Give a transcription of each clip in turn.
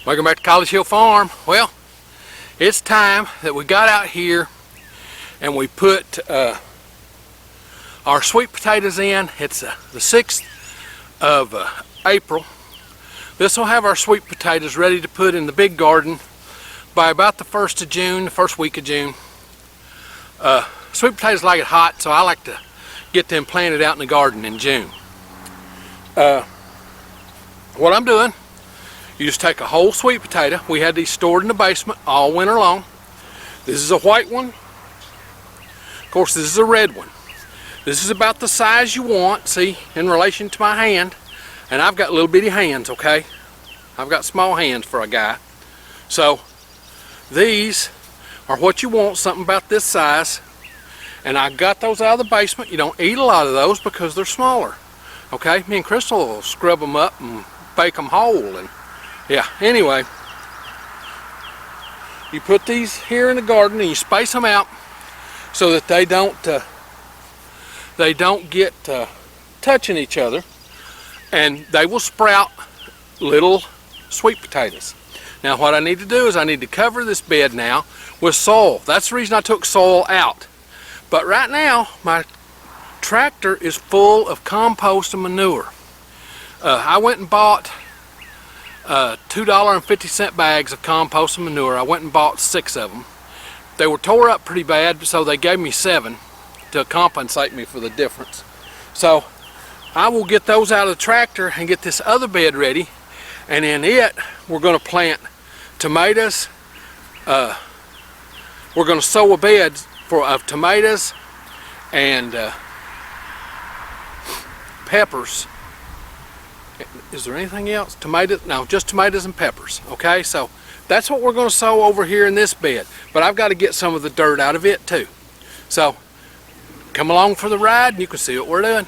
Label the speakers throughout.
Speaker 1: Welcome back to College Hill Farm. Well, it's time that we got out here and we put our sweet potatoes in. It's the 6th of April. This will have our sweet potatoes ready to put in the big garden by about the 1st of June, the first week of June. Sweet potatoes like it hot, so I like to get them planted out in the garden in June. What I'm doing, you just take a whole sweet potato. We had these stored in the basement all winter long. This is a white one. Of course, this is a red one. This is about the size you want, see, in relation to my hand. And I've got little bitty hands, okay? I've got small hands for a guy. So, these are what you want, something about this size. And I got those out of the basement. You don't eat a lot of those because they're smaller. Okay, me and Crystal will scrub them up and bake them whole. And yeah, anyway, you put these here in the garden and you space them out so that they don't get touching each other, and they will sprout little sweet potatoes. Now what I need to do is I need to cover this bed now with soil. That's the reason I took soil out. But right now my tractor is full of compost and manure. I went and bought $2.50 bags of compost and manure. I went and bought 6 of them. They were tore up pretty bad, so they gave me 7 to compensate me for the difference. So I will get those out of the tractor and get this other bed ready, and in it we're going to plant tomatoes. We're going to sow a bed of tomatoes and peppers. Is there anything else? Tomatoes? No, just tomatoes and peppers. Okay, so that's what we're going to sow over here in this bed. But I've got to get some of the dirt out of it too. So come along for the ride and you can see what we're doing.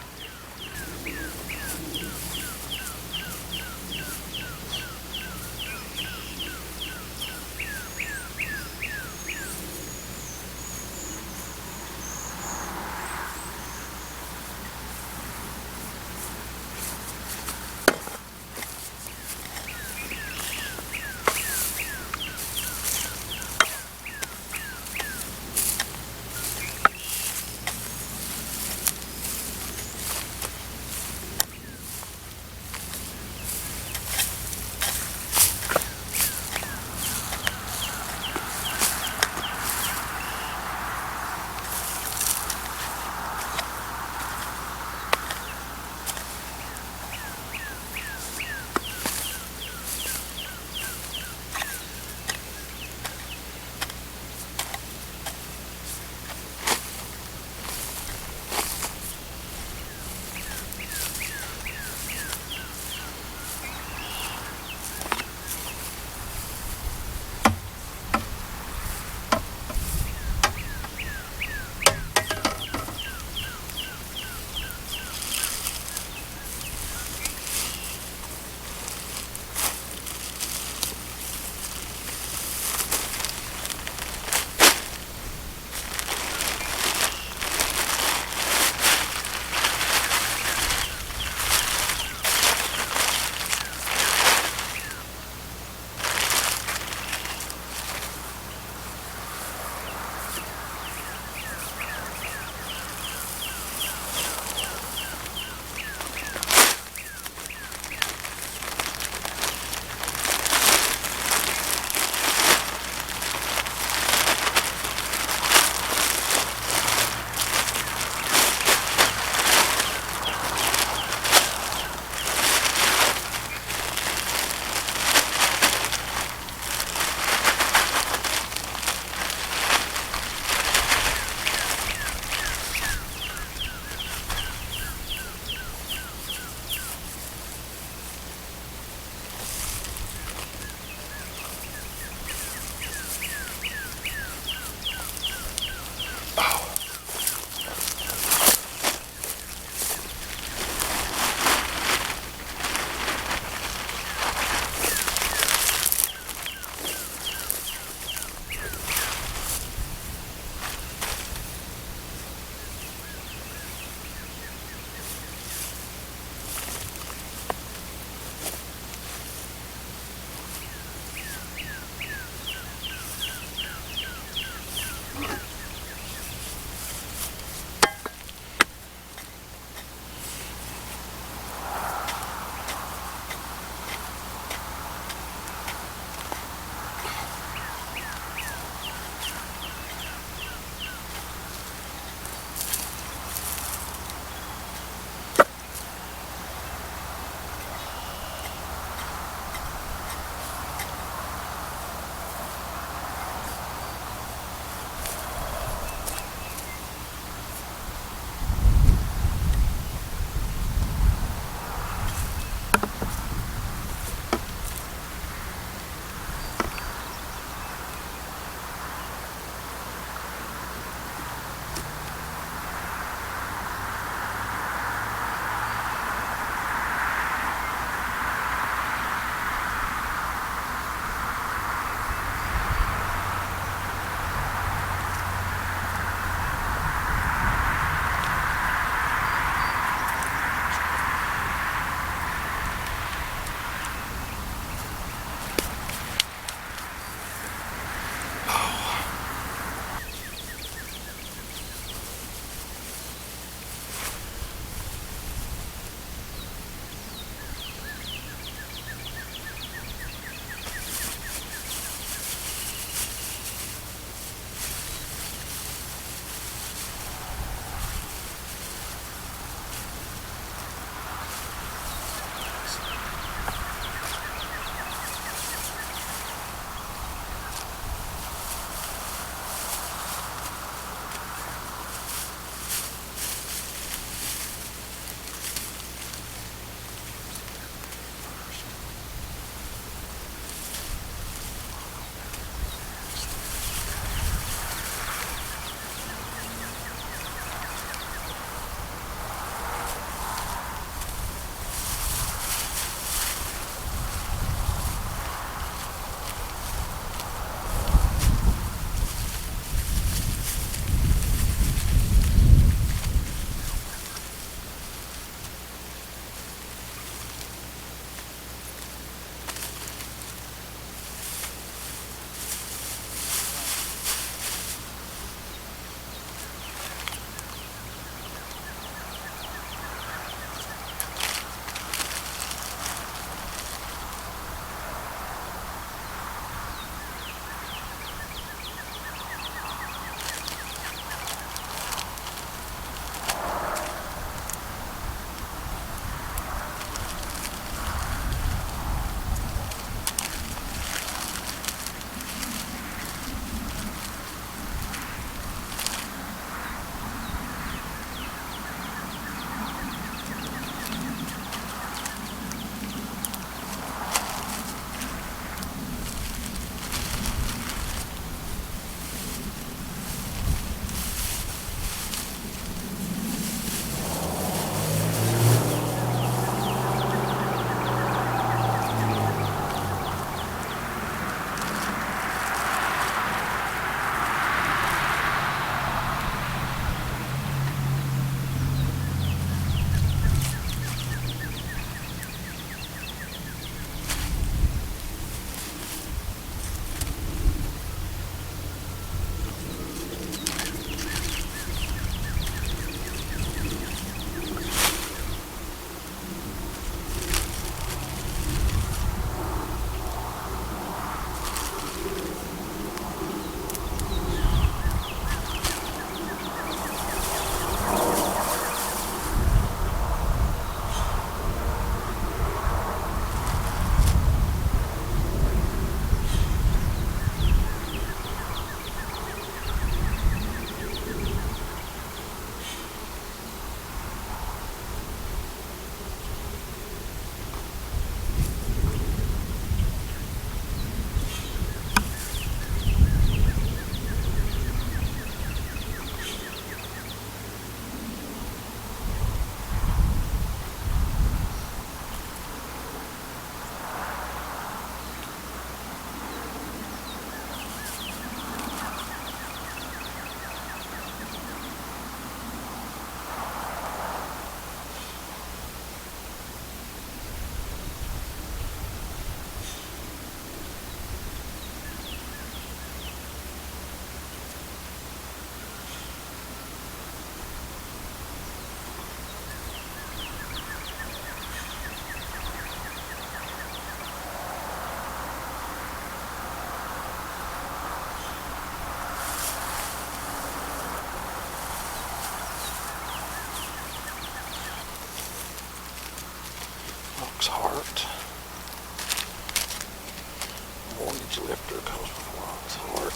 Speaker 1: Mortgage lifter comes before Oxheart.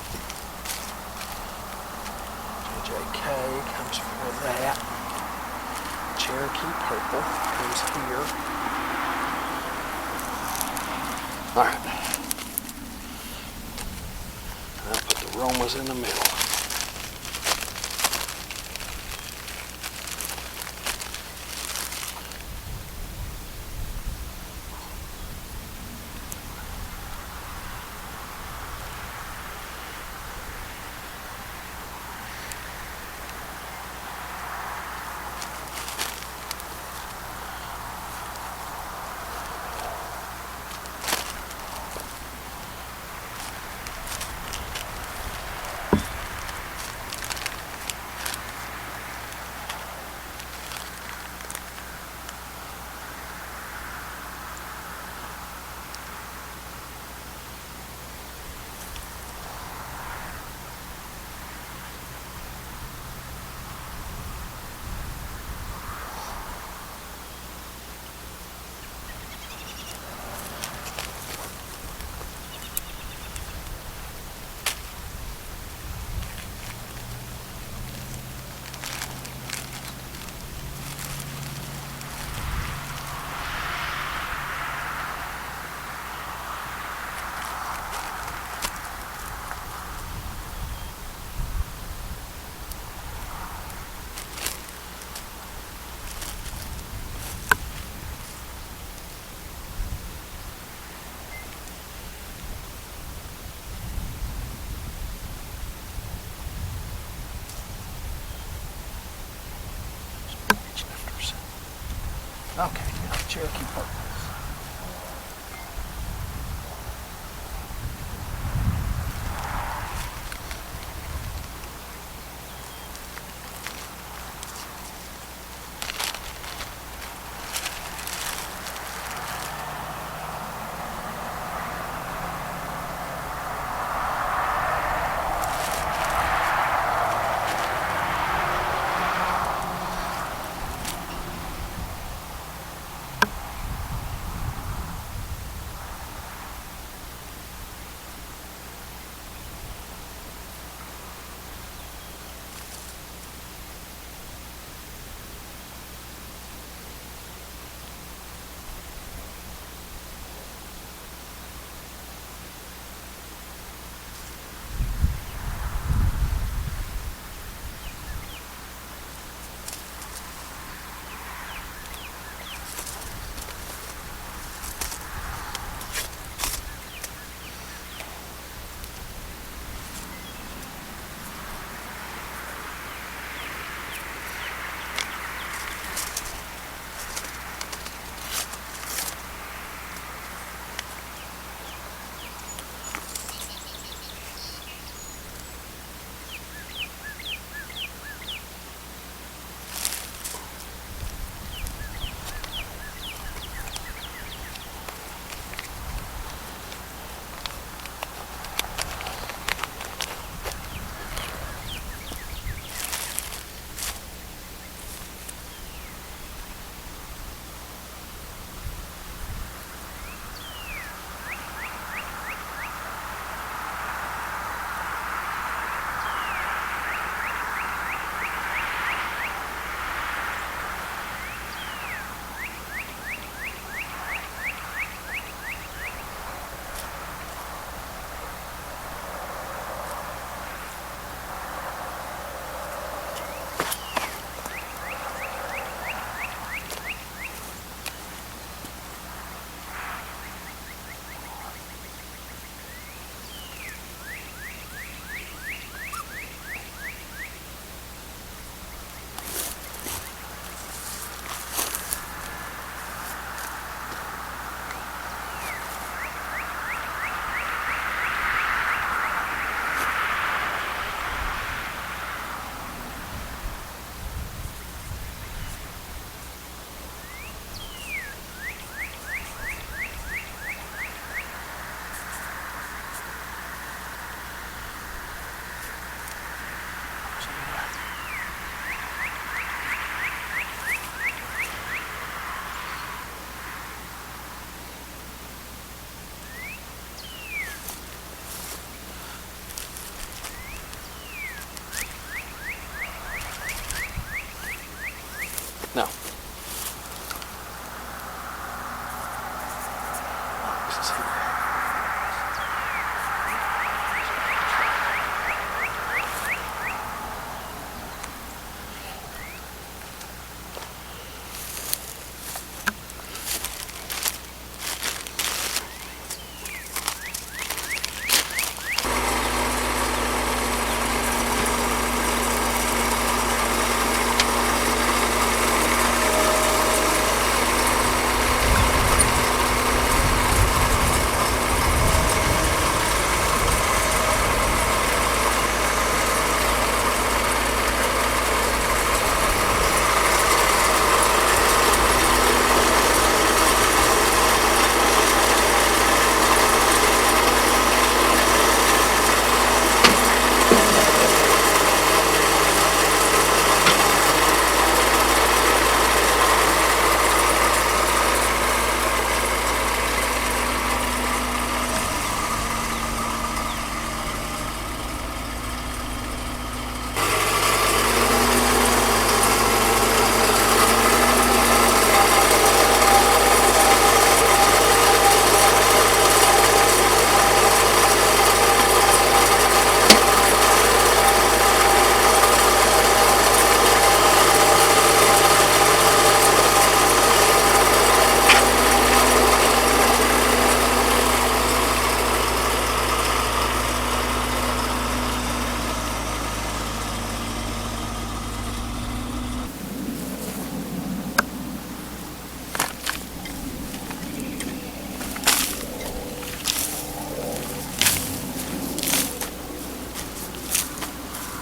Speaker 1: JK comes before that. Cherokee purple comes here. Alright. I'll put the Romas in the middle. Okay, now the Cherokee purples.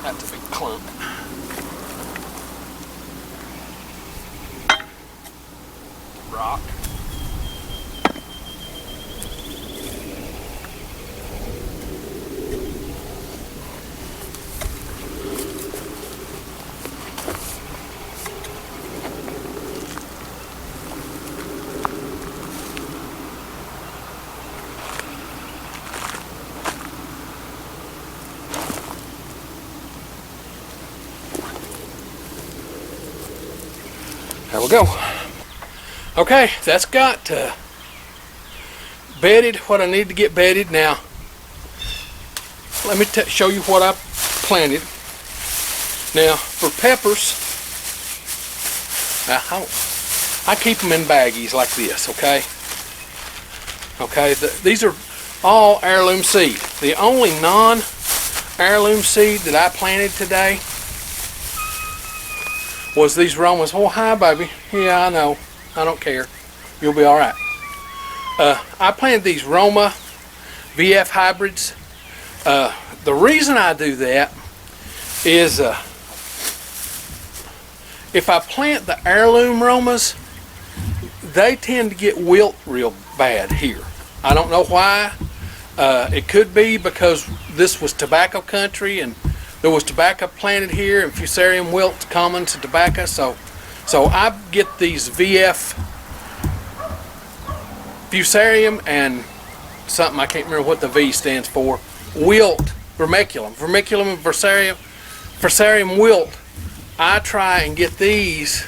Speaker 1: That's a big clump. Rock. There we go. Okay, that's got bedded what I need to get bedded. Now, let me show you what I planted. Now, for peppers, I keep them in baggies like this, okay? Okay, these are all heirloom seed. The only non-heirloom seed that I planted today was these romas. Oh, hi, baby. Yeah, I know. I don't care. You'll be all right. I planted these Roma VF hybrids. The reason I do that is if I plant the heirloom Romas, they tend to get wilt real bad here. I don't know why. It could be because this was tobacco country and there was tobacco planted here, and fusarium wilt's common to tobacco, so I get these VF fusarium and something, I can't remember what the V stands for, wilt, vermiculum and fusarium wilt. I try and get these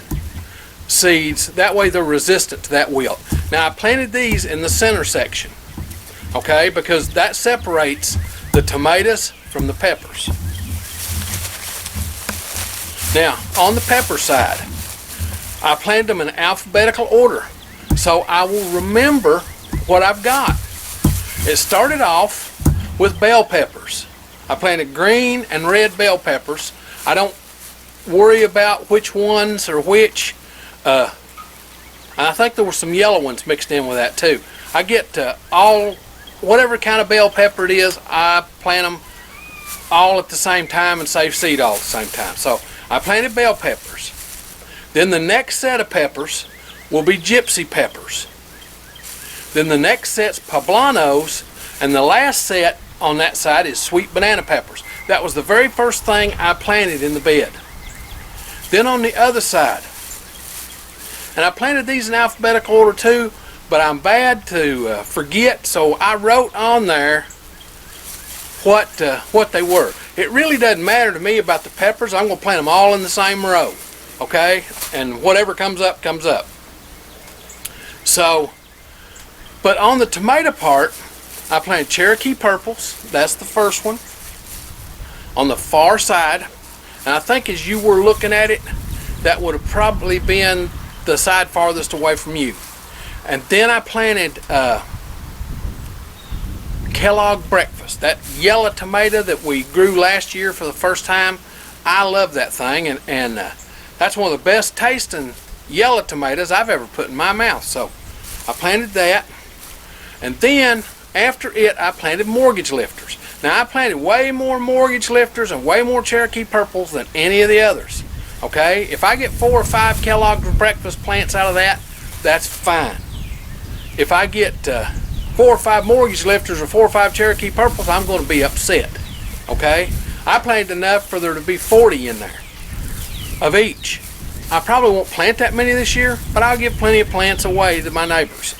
Speaker 1: seeds, that way they're resistant to that wilt. Now I planted these in the center section, okay, because that separates the tomatoes from the peppers. Now, on the pepper side, I planted them in alphabetical order, so I will remember what I've got. It started off with bell peppers. I planted green and red bell peppers. I don't worry about which ones or which. I think there were some yellow ones mixed in with that too. I get whatever kind of bell pepper it is, I plant them all at the same time and save seed all at the same time. So I planted bell peppers. Then the next set of peppers will be gypsy peppers. Then the next set's poblanos, and the last set on that side is sweet banana peppers. That was the very first thing I planted in the bed. Then on the other side, and I planted these in alphabetical order too, but I'm bad to forget, so I wrote on there what they were. It really doesn't matter to me about the peppers. I'm going to plant them all in the same row, okay? And whatever comes up, comes up. So, but on the tomato part, I planted Cherokee purples. That's the first one. On the far side, and I think as you were looking at it, that would have probably been the side farthest away from you. And then I planted Kellogg breakfast, that yellow tomato that we grew last year for the first time. I love that thing, and that's one of the best tasting yellow tomatoes I've ever put in my mouth. So I planted that, and then after it I planted mortgage lifters. Now I planted way more mortgage lifters and way more Cherokee purples than any of the others. Okay, if I get 4 or 5 Kellogg breakfast plants out of that, that's fine. If I get 4 or 5 mortgage lifters or 4 or 5 Cherokee purples, I'm going to be upset. Okay, I planted enough for there to be 40 in there of each. I probably won't plant that many this year, but I'll give plenty of plants away to my neighbors.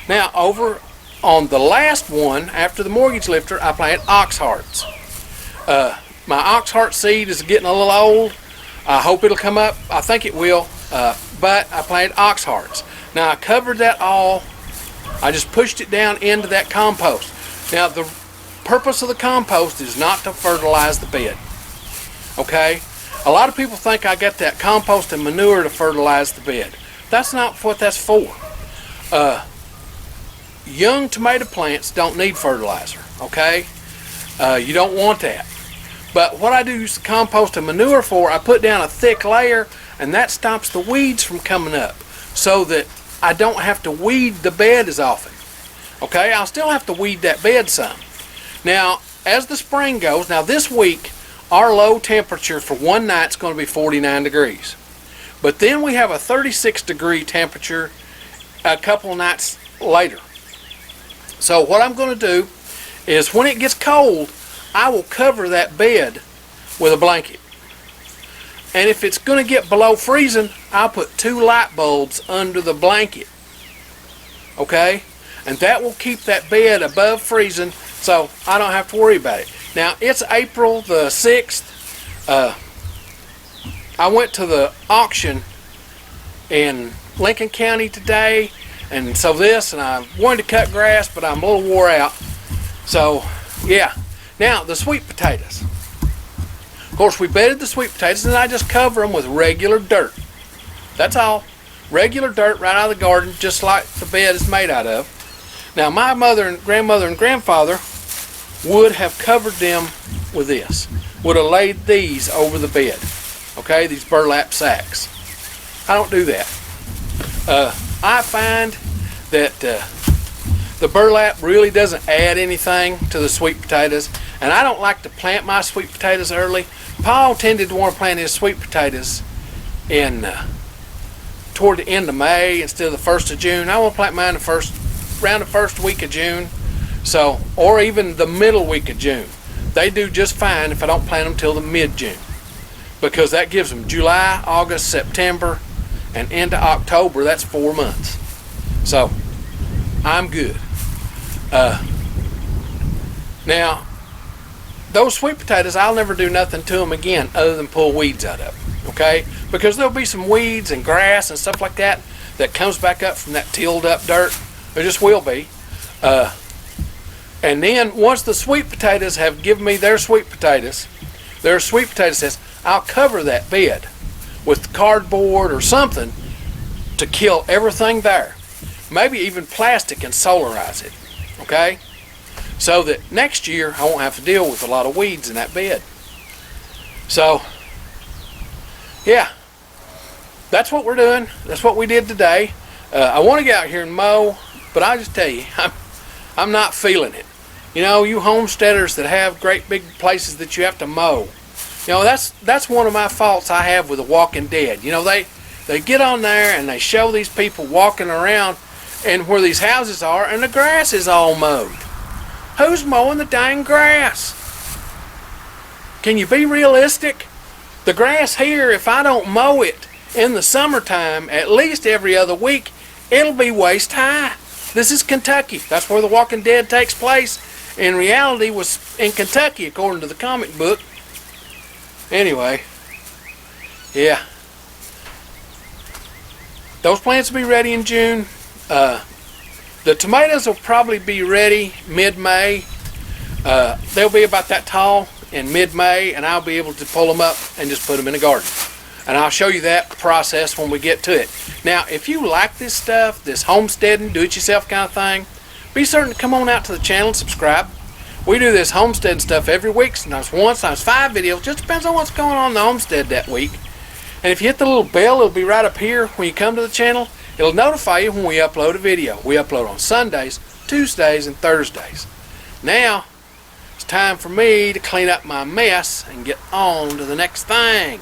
Speaker 1: Now over on the last one after the mortgage lifter, I planted oxhearts. My oxheart seed is getting a little old. I hope it'll come up. I think it will, but I planted oxhearts. Now I covered that all. I just pushed it down into that compost. Now the purpose of the compost is not to fertilize the bed. Okay? A lot of people think I got that compost and manure to fertilize the bed. That's not what that's for. Young tomato plants don't need fertilizer. Okay? You don't want that. But what I do use the compost and manure for, I put down a thick layer, and that stops the weeds from coming up, so that I don't have to weed the bed as often. Okay, I'll still have to weed that bed some. Now, as the spring goes, now this week our low temperature for one night is going to be 49 degrees. But then we have a 36-degree temperature a couple of nights later. So what I'm going to do is when it gets cold, I will cover that bed with a blanket. And if it's going to get below freezing, I'll put 2 light bulbs under the blanket. Okay? And that will keep that bed above freezing, so I don't have to worry about it. Now, it's April the 6th. I went to the auction in Lincoln County today, and I wanted to cut grass, but I'm a little wore out. So, yeah. Now, the sweet potatoes. Of course, we bedded the sweet potatoes, and I just cover them with regular dirt. That's all. Regular dirt right out of the garden, just like the bed is made out of. Now, my mother and grandfather would have covered them with this. Would have laid these over the bed. Okay, these burlap sacks. I don't do that. I find that the burlap really doesn't add anything to the sweet potatoes, and I don't like to plant my sweet potatoes early. Paul tended to want to plant his sweet potatoes in toward the end of May instead of the 1st of June. I want to plant mine around the first week of June, so, or even the middle week of June. They do just fine if I don't plant them till the mid-June, because that gives them July, August, September, and into October. That's 4 months. So I'm good. Now, those sweet potatoes, I'll never do nothing to them again other than pull weeds out of them. Okay? Because there'll be some weeds and grass and stuff like that that comes back up from that tilled up dirt. There just will be. And then once the sweet potatoes have given me their sweet potatoes says, I'll cover that bed with cardboard or something to kill everything there. Maybe even plastic and solarize it. Okay? So that next year I won't have to deal with a lot of weeds in that bed. So, yeah. That's what we're doing. That's what we did today. I want to get out here and mow, but I'll just tell you, I'm not feeling it. You know, you homesteaders that have great big places that you have to mow, you know, that's one of my faults I have with The Walking Dead. You know, they get on there and they show these people walking around and where these houses are, and the grass is all mowed. Who's mowing the dang grass? Can you be realistic? The grass here, if I don't mow it in the summertime, at least every other week, it'll be waist high. This is Kentucky. That's where The Walking Dead takes place. In reality, was in Kentucky, according to the comic book. Anyway, yeah. Those plants will be ready in June. The tomatoes will probably be ready mid-May. They'll be about that tall in mid-May, and I'll be able to pull them up and just put them in the garden. And I'll show you that process when we get to it. Now, if you like this stuff, this homesteading, do-it-yourself kind of thing, be certain to come on out to the channel and subscribe. We do this homestead stuff every week, sometimes 1, sometimes 5 videos. Just depends on what's going on in the homestead that week. And if you hit the little bell, it'll be right up here when you come to the channel. It'll notify you when we upload a video. We upload on Sundays, Tuesdays, and Thursdays. Now, it's time for me to clean up my mess and get on to the next thing.